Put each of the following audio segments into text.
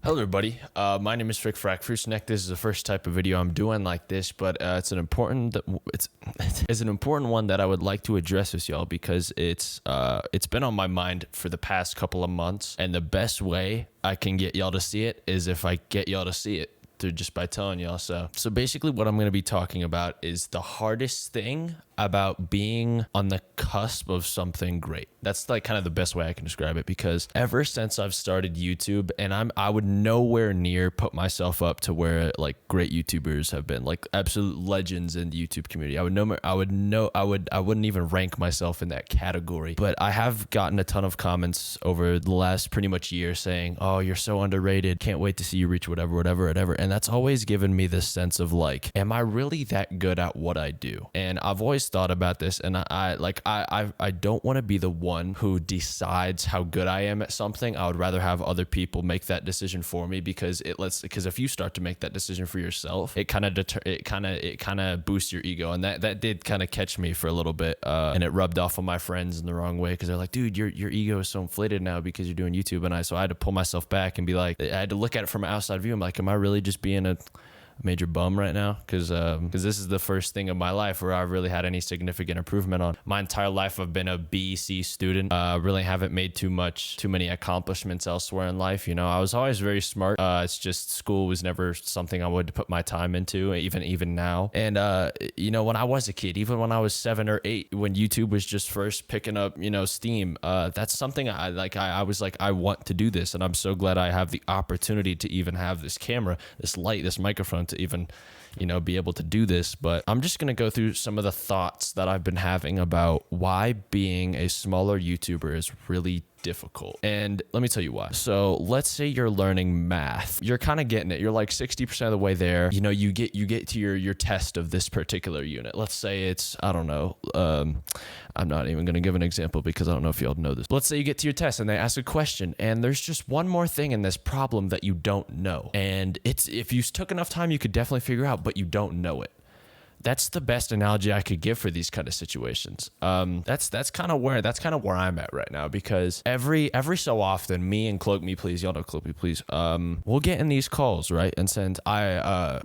Hello everybody, my name is Frick Frack. This is the first type of video I'm doing like this, but it's an important one that I would like to address with y'all because it's been on my mind for the past couple of months, and the best way I can get y'all to see it is if I get y'all to see it just by telling y'all. So basically what I'm going to be talking about is the hardest thing about being on the cusp of something great. That's like kind of the best way I can describe it, because ever since I've started YouTube, and I would nowhere near put myself up to where like great YouTubers have been, like absolute legends in the YouTube community. I wouldn't even rank myself in that category. But I have gotten a ton of comments over the last pretty much year saying, "Oh, you're so underrated. Can't wait to see you reach whatever." And that's always given me this sense of like, am I really that good at what I do? And I've always thought about this, and I don't want to be the one who decides how good I am at something. I would rather have other people make that decision for me, because if you start to make that decision for yourself, it kind of boosts your ego, and that did kind of catch me for a little bit, and it rubbed off on my friends in the wrong way, because they're like, "Dude, your ego is so inflated now because you're doing YouTube," and so I had to pull myself back and be like, I had to look at it from an outside view. I'm like, am I really just being a major bum right now? Because this is the first thing of my life where I've really had any significant improvement. On my entire life I've been a B.C. student. Really haven't made too many accomplishments elsewhere in life. You know, I was always very smart. It's just school was never something I would put my time into, even now. And you know, when I was a kid, even when I was 7 or 8, when YouTube was just first picking up, you know, steam, that's something I was like, I want to do this, and I'm so glad I have the opportunity to even have this camera, this light, this microphone to even, you know, be able to do this. But I'm just going to go through some of the thoughts that I've been having about why being a smaller YouTuber is really difficult. And let me tell you why. So let's say you're learning math. You're kind of getting it. You're like 60% of the way there. You know, you get to your test of this particular unit. Let's say it's, I don't know, I'm not even going to give an example because I don't know if y'all know this. Let's say you get to your test and they ask a question, and there's just one more thing in this problem that you don't know. And it's, if you took enough time, you could definitely figure out, but you don't know it. That's the best analogy I could give for these kind of situations. That's kind of where I'm at right now, because every so often, me and Cloak Me Please, y'all know Cloak Me Please, we'll get in these calls, right? And since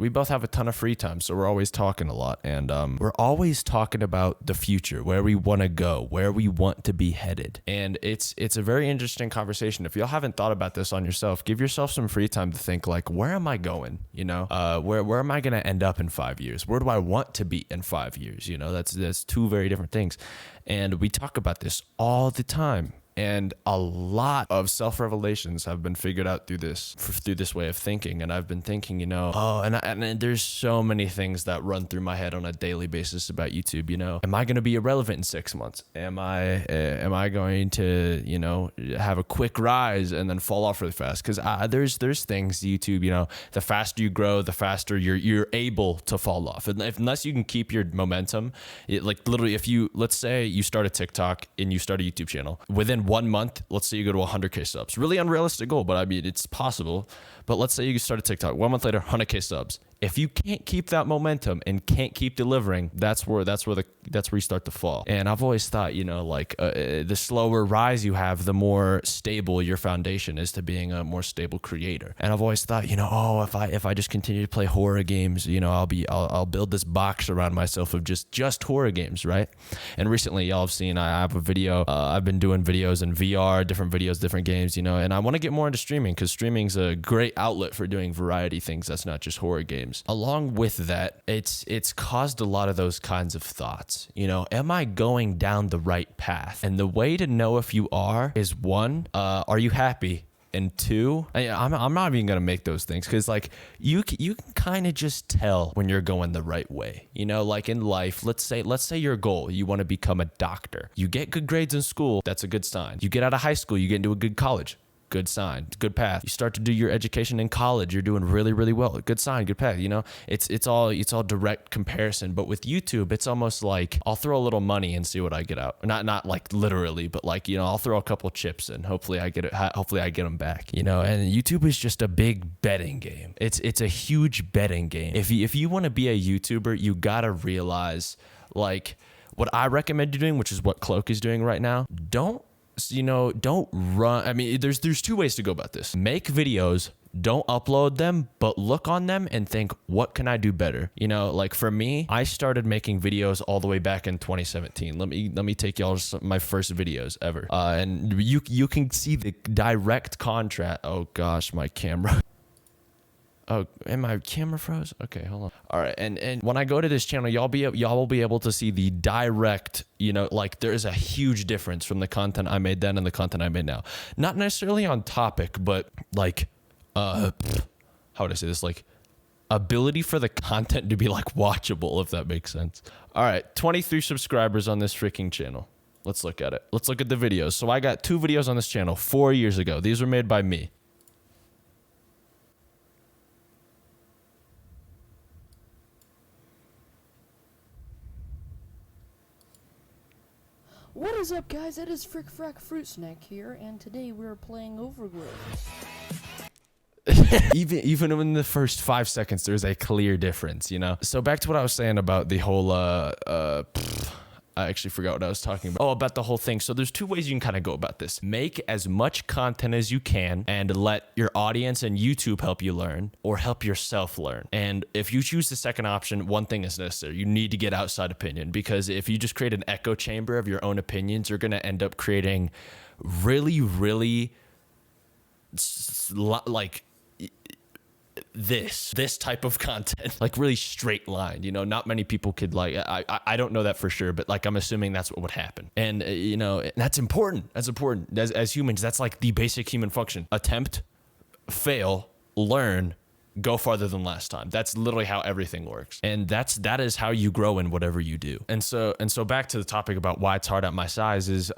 we both have a ton of free time, so we're always talking a lot, and we're always talking about the future, where we want to go, where we want to be headed. And it's a very interesting conversation. If y'all haven't thought about this on yourself, give yourself some free time to think like, where am I going? You know, where am I going to end up in 5 years? Where do I want to be in 5 years? You know, that's two very different things. And we talk about this all the time. And a lot of self-revelations have been figured out through this way of thinking. And I've been thinking, you know, and there's so many things that run through my head on a daily basis about YouTube. You know, am I going to be irrelevant in 6 months? Am I going to, you know, have a quick rise and then fall off really fast? Because there's things YouTube, you know, the faster you grow, the faster you're able to fall off. And unless you can keep your momentum, like literally, let's say you start a TikTok and you start a YouTube channel, within 1 month, let's say you go to 100K subs. Really unrealistic goal, but I mean, it's possible. But let's say you start a TikTok, 1 month later, 100K subs. If you can't keep that momentum and can't keep delivering, that's where you start to fall. And I've always thought, you know, like the slower rise you have, the more stable your foundation is to being a more stable creator. And I've always thought, you know, oh, if I just continue to play horror games, you know, I'll build this box around myself of just horror games, right? And recently, y'all have seen I have a video. I've been doing videos in VR, different videos, different games, you know, and I want to get more into streaming, because streaming's a great outlet for doing variety things that's not just horror games. Along with that, it's caused a lot of those kinds of thoughts. You know, am I going down the right path? And the way to know if you are is, 1, are you happy? And 2, I'm not even gonna make those things, because like you can kind of just tell when you're going the right way. You know, like in life, let's say your goal, you want to become a doctor. You get good grades in school, that's a good sign. You get out of high school, you get into a good college. Good sign, good path. You start to do your education in college, you're doing really, really well. Good sign, good path. You know, it's all direct comparison. But with YouTube, it's almost like I'll throw a little money and see what I get out. Not like literally, but like, you know, I'll throw a couple chips and hopefully I get them back. You know, and YouTube is just a big betting game. It's a huge betting game. If you want to be a YouTuber, you gotta realize, like, what I recommend you doing, which is what Cloak is doing right now. Don't run. I mean, there's 2 ways to go about this. Make videos don't upload them, but look on them and think, what can I do better? You know, like for me, I started making videos all the way back in 2017. Let me take y'all my first videos ever. And you can see the direct contrast. Oh gosh, my camera. Oh, and my camera froze? Okay, hold on. All right, and when I go to this channel, y'all will be able to see the direct, you know, like there is a huge difference from the content I made then and the content I made now. Not necessarily on topic, but like, how would I say this? Like, ability for the content to be like watchable, if that makes sense. All right, 23 subscribers on this freaking channel. Let's look at it. Let's look at the videos. So I got 2 videos on this channel 4 years ago. These were made by me. What is up, guys? It is Frick Fruit Snack here, and today we're playing Overgrowth. even in the first 5 seconds, there's a clear difference, you know? So back to what I was saying about the whole, I actually forgot what I was talking about. Oh, about the whole thing. So there's 2 ways you can kind of go about this. Make as much content as you can and let your audience and YouTube help you learn, or help yourself learn. And if you choose the second option, one thing is necessary. You need to get outside opinion, because if you just create an echo chamber of your own opinions, you're going to end up creating really like this type of content, like really straight line, you know. Not many people could, like, I don't know that for sure, but like I'm assuming that's what would happen. And you know, that's important. That's important as humans. That's like the basic human function. Attempt, fail, learn, go farther than last time. That's literally how everything works. And that is how you grow in whatever you do. And so back to the topic about why it's hard at my size is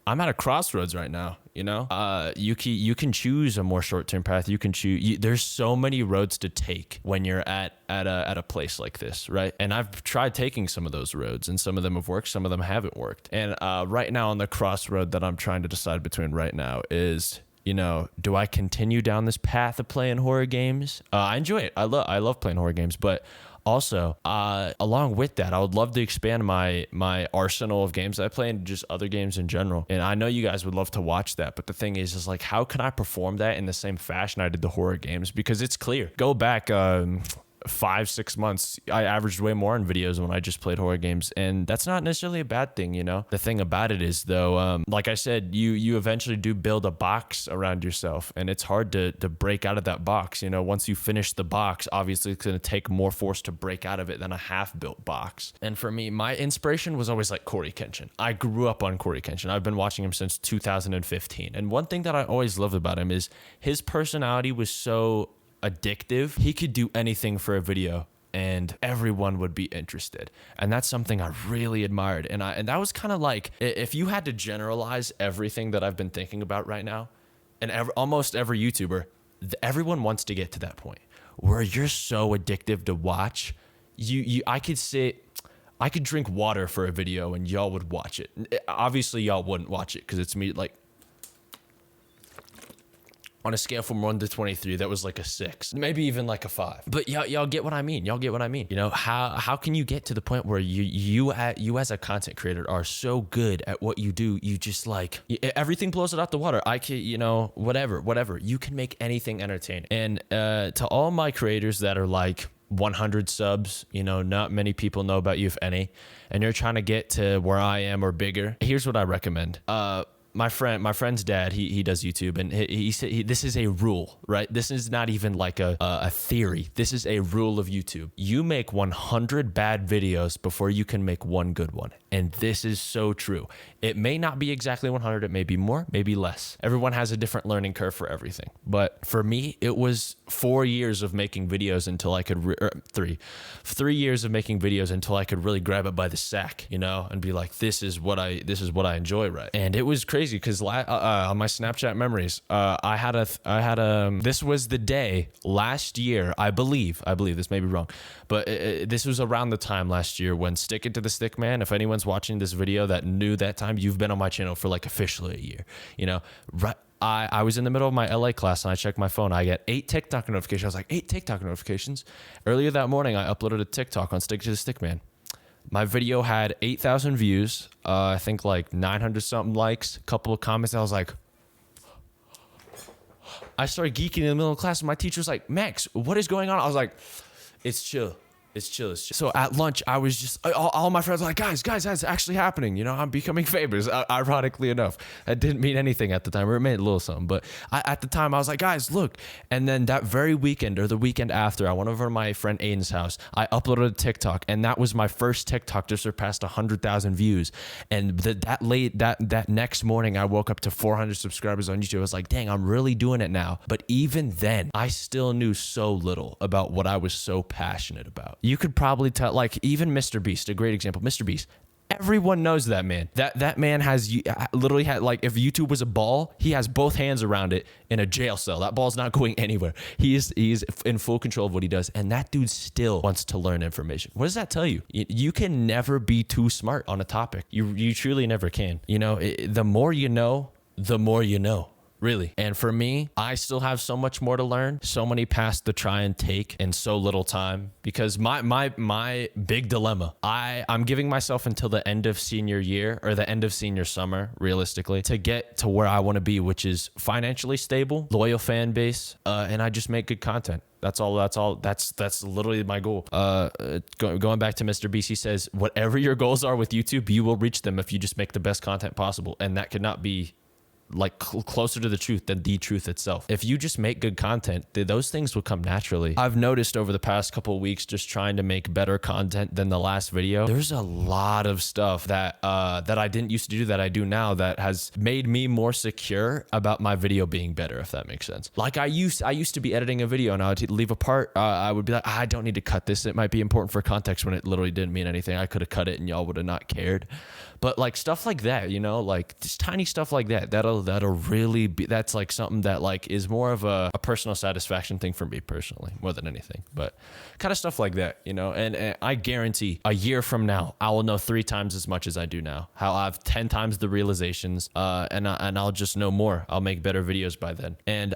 I'm at a crossroads right now, you know? You can choose a more short-term path. You can choose, there's so many roads to take when you're at a place like this, right? And I've tried taking some of those roads, and some of them have worked, some of them haven't worked. And right now on the crossroad that I'm trying to decide between right now is, you know, do I continue down this path of playing horror games? I enjoy it. I love playing horror games, but also, along with that, I would love to expand my arsenal of games that I play into just other games in general. And I know you guys would love to watch that, but the thing is like, how can I perform that in the same fashion I did the horror games? Because it's clear. Go back 5-6 months, I averaged way more in videos when I just played horror games, and that's not necessarily a bad thing, you know. The thing about it is, though, like I said, you eventually do build a box around yourself, and it's hard to break out of that box. You know, once you finish the box, obviously it's going to take more force to break out of it than a half-built box. And for me, my inspiration was always like Corey Kenshin. I grew up on Corey Kenshin. I've been watching him since 2015, and one thing that I always loved about him is his personality was so addictive. He could do anything for a video and everyone would be interested, and that's something I really admired. And that was kind of like, if you had to generalize everything that I've been thinking about right now, and almost every YouTuber, everyone wants to get to that point where you're so addictive to watch. I could drink water for a video and y'all would watch it. Obviously y'all wouldn't watch it because it's me, like, on a scale from 1 to 23, that was like a 6, maybe even like a 5. But y'all get what I mean. Y'all get what I mean. You know, how can you get to the point where you as a content creator are so good at what you do, you just like, everything blows it out the water. I can, you know, whatever. You can make anything entertaining. And to all my creators that are like 100 subs, you know, not many people know about you, if any, and you're trying to get to where I am or bigger, here's what I recommend. My friend's dad, he does YouTube, and he said this is a rule, right? This is not even like a theory. This is a rule of YouTube. You make 100 bad videos before you can make one good one. And this is so true. It may not be exactly 100. It may be more, maybe less. Everyone has a different learning curve for everything. But for me, it was 4 years of making videos until I could, 3 years of making videos until I could really grab it by the sack, you know, and be like, this is what I enjoy, right? And it was crazy because on my Snapchat memories, I had a this was the day last year, I believe this may be wrong, but this was around the time last year when Stick It to the Stick Man, if anyone's watching this video that knew that time, you've been on my channel for like officially a year, you know, right? I was in the middle of my LA class and I checked my phone. I get 8 TikTok notifications. I was like, 8 TikTok notifications. Earlier that morning, I uploaded a TikTok on Stick It to the Stick Man. My video had 8,000 views. I think like 900 something likes, a couple of comments. I was like, I started geeking in the middle of class, and my teacher was like, Max, what is going on? I was like, it's chill. It's chill. It's chill. So at lunch, I was just, all my friends were like, guys, that's actually happening. You know, I'm becoming famous, ironically enough. That didn't mean anything at the time, or it meant a little something. But at the time, I was like, guys, look. And then that very weekend or the weekend after, I went over to my friend Aiden's house. I uploaded a TikTok, and that was my first TikTok to surpass 100,000 views. And that next morning, I woke up to 400 subscribers on YouTube. I was like, dang, I'm really doing it now. But even then, I still knew so little about what I was so passionate about. You could probably tell, like, even Mr. Beast, a great example. Mr. Beast, everyone knows that man. That man has literally had, like, if YouTube was a ball, he has both hands around it in a jail cell. That ball's not going anywhere. He's in full control of what he does, and that dude still wants to learn information. What does that tell you? You can never be too smart on a topic. You truly never can. You know, the more you know, the more you know. Really. And for me, I still have so much more to learn, so many paths to try and take in so little time, because my big dilemma, I'm giving myself until the end of senior year or the end of senior summer, realistically, to get to where I want to be, which is financially stable, loyal fan base, and I just make good content. That's literally my goal. Going back to Mr. Beast, he says, whatever your goals are with YouTube, you will reach them if you just make the best content possible. And that could not be like closer to the truth than the truth itself. If you just make good content, those things will come naturally. I've noticed over the past couple of weeks, just trying to make better content than the last video, there's a lot of stuff that I didn't used to do that I do now that has made me more secure about my video being better, if that makes sense. Like I used to be editing a video and I would leave a part, I would be like, I don't need to cut this. It might be important for context, when it literally didn't mean anything. I could have cut it and y'all would have not cared. But like stuff like that, you know, like just tiny stuff like that, that'll really be, that's like something that like is more of a personal satisfaction thing for me personally, more than anything. But kind of stuff like that, you know, and I guarantee a year from now, I will know 3 times as much as I do now. I'll have 10 times the realizations, and I'll just know more. I'll make better videos by then. And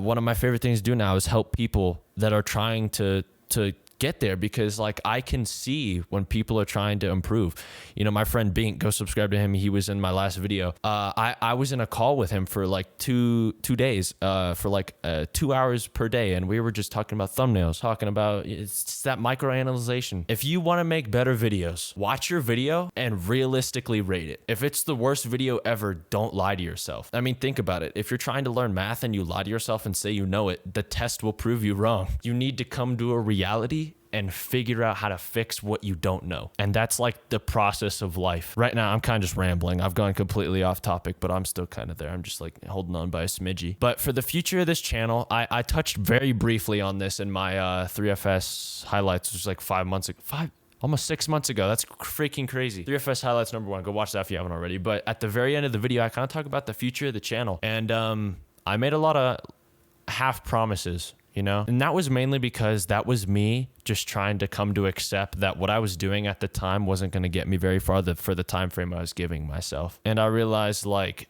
one of my favorite things to do now is help people that are trying to get there, because like I can see when people are trying to improve. You know, my friend Bink, go subscribe to him. He was in my last video. I was in a call with him for like two days, for like 2 hours per day, and we were just talking about thumbnails, talking about it's that microanalyzation. If you want to make better videos, watch your video and realistically rate it. If it's the worst video ever, don't lie to yourself. I mean, think about it. If you're trying to learn math and you lie to yourself and say you know it, the test will prove you wrong. You need to come to a reality and figure out how to fix what you don't know. And that's like the process of life. Right now, I'm kind of just rambling. I've gone completely off topic, but I'm still kind of there. I'm just like holding on by a smidgy. But for the future of this channel, I touched very briefly on this in my 3FS highlights, which was like 5 months ago. Almost 6 months ago. That's freaking crazy. 3FS highlights #1. Go watch that if you haven't already. But at the very end of the video, I kind of talk about the future of the channel. And I made a lot of half promises, you know? And that was mainly because that was me just trying to come to accept that what I was doing at the time wasn't going to get me very far for the time frame I was giving myself. And I realized like,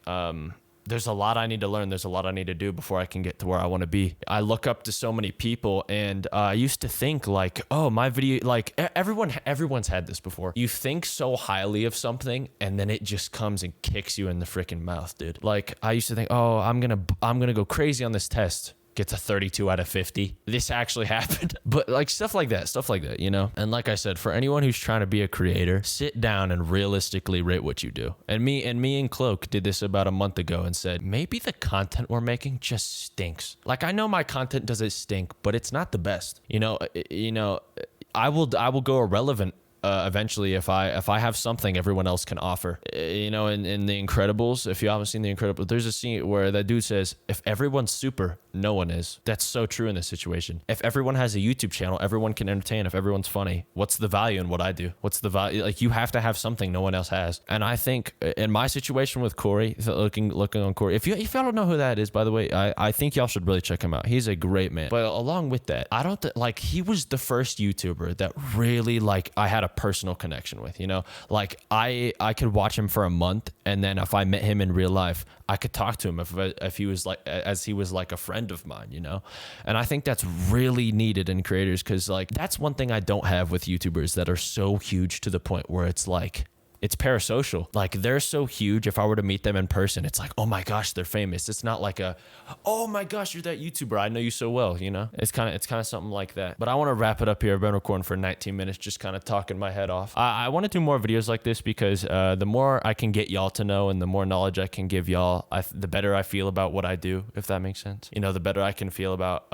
there's a lot I need to learn. There's a lot I need to do before I can get to where I want to be. I look up to so many people, and I used to think like, oh, my video, like everyone's had this before. You think so highly of something, and then it just comes and kicks you in the freaking mouth, dude. Like I used to think, oh, I'm gonna go crazy on this test. Gets a 32 out of 50. This actually happened. But like stuff like that, you know? And like I said, for anyone who's trying to be a creator, sit down and realistically rate what you do. And me and Cloak did this about a month ago and said, maybe the content we're making just stinks. Like I know my content doesn't stink, but it's not the best. You know, I will go irrelevant eventually if I have something everyone else can offer. You know, in The Incredibles, if you haven't seen The Incredibles, there's a scene where that dude says, if everyone's super, no one is. That's so true in this situation. If everyone has a YouTube channel, everyone can entertain. If everyone's funny, what's the value in what I do? What's the value? Like you have to have something no one else has. And I think in my situation with Corey, looking on Corey, if y'all don't know who that is, by the way, I think y'all should really check him out. He's a great man. But along with that, I don't like he was the first YouTuber that really like I had a personal connection with, you know, like I could watch him for a month, and then if I met him in real life, I could talk to him if he was like, as he was like a friend of mine, you know? And I think that's really needed in creators, because like that's one thing I don't have with YouTubers that are so huge to the point where it's like it's parasocial. Like they're so huge. If I were to meet them in person, it's like, oh my gosh, they're famous. It's not like a, oh my gosh, you're that YouTuber. I know you so well, you know? It's kind of something like that. But I want to wrap it up here. I've been recording for 19 minutes, just kind of talking my head off. I want to do more videos like this because the more I can get y'all to know and the more knowledge I can give y'all, the better I feel about what I do, if that makes sense. You know, the better I can feel about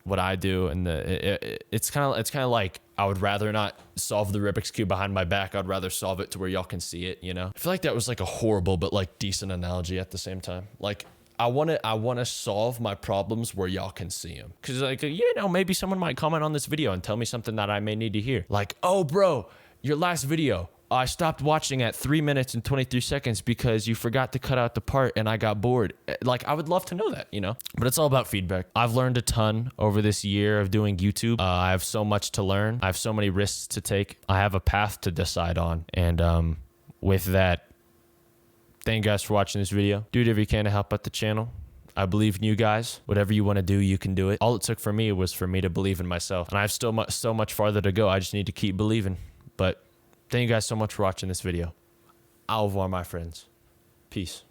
what I do, and it's kind of like I would rather not solve the Rubik's Cube behind my back. I'd rather solve it to where y'all can see it, you know? I feel like that was like a horrible but like decent analogy at the same time. Like I want to solve my problems where y'all can see them. Cause like, you know, maybe someone might comment on this video and tell me something that I may need to hear. Like, oh bro, your last video, I stopped watching at 3 minutes and 23 seconds because you forgot to cut out the part and I got bored. Like, I would love to know that, you know? But it's all about feedback. I've learned a ton over this year of doing YouTube. I have so much to learn. I have so many risks to take. I have a path to decide on. And with that, thank you guys for watching this video. Do whatever you can to help out the channel. I believe in you guys. Whatever you want to do, you can do it. All it took for me was for me to believe in myself. And I have still so much farther to go. I just need to keep believing. But thank you guys so much for watching this video. Au revoir, my friends. Peace.